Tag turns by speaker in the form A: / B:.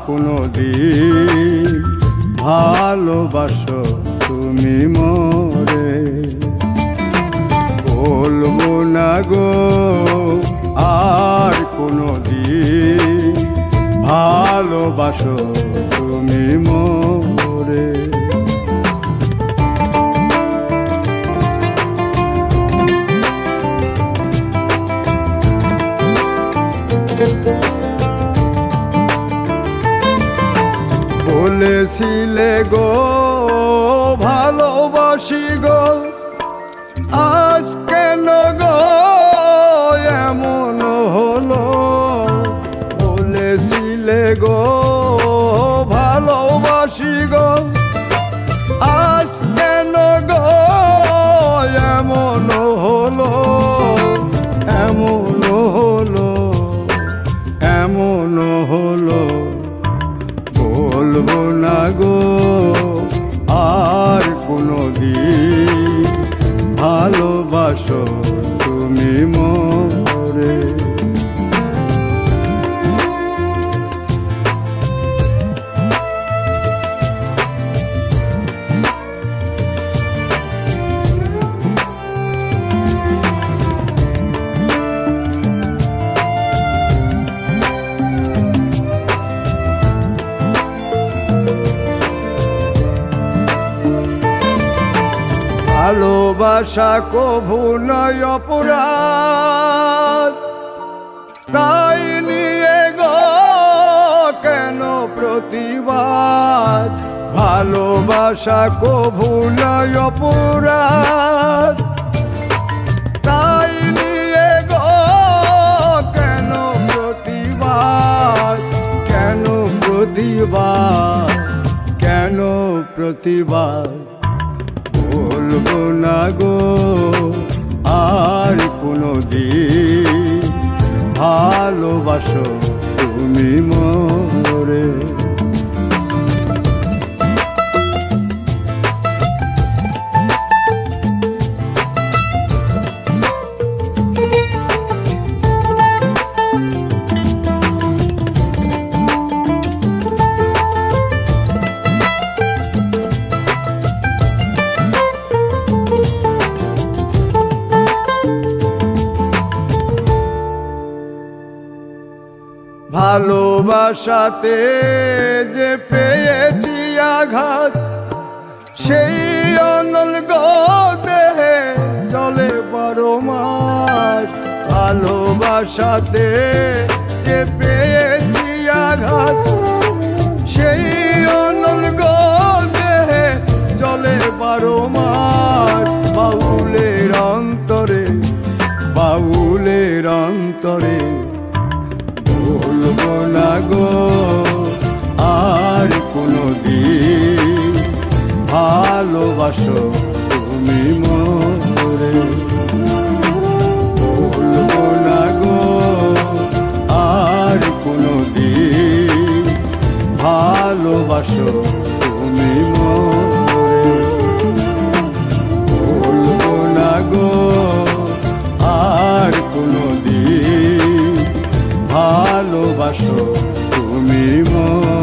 A: কোনো দিন ভালোবাসো তুমি মোরে। বলবো না গো আর কোনো দিন ভালোবাসো তুমি মোরে। বলেছিলে গো ভালোবাসি গো, আজ কেন গো এমন হলো। বলেছিলে গো ভালোবাসি গো, আজ কেন গো এমন হলো। এমন হলো, এমন হলো। বলবো না গো আর কোনো দিন ভালোবাসো তুমি মোরে। ভালোবাসা কভু নয় অপরাধ, তাই নিয়ে গো কেন প্রতিবাদ। ভালোবাসা কভু নয় অপরাধ, তাই নিয়ে গো কেন প্রতিবাদ। কেন প্রতিবাদ, কেন প্রতিবাদ। বলবো না গো আর কোনো দিন ভালোবাসো তুমি মোরে। ভালোবাসাতে যে পেয়েছি আঘাত, সেই অনল গো দেহে চলে 12 মাস। ভালোবাসাতে যে পেয়েছি আঘাত, সেই অনল গো দেহে চলে 12 মাস। বাউলের অন্তরে, বাউলের অন্তরে। বলবো না গো আর কোনো দিন ভালোবাসো তুমি মোরে। বলবো না গো আর কোনো দিন ভালোবাসো তুমি মোরে। বলবো না গো আর কোনো দিন ভালোবাসো তুমি মোরে।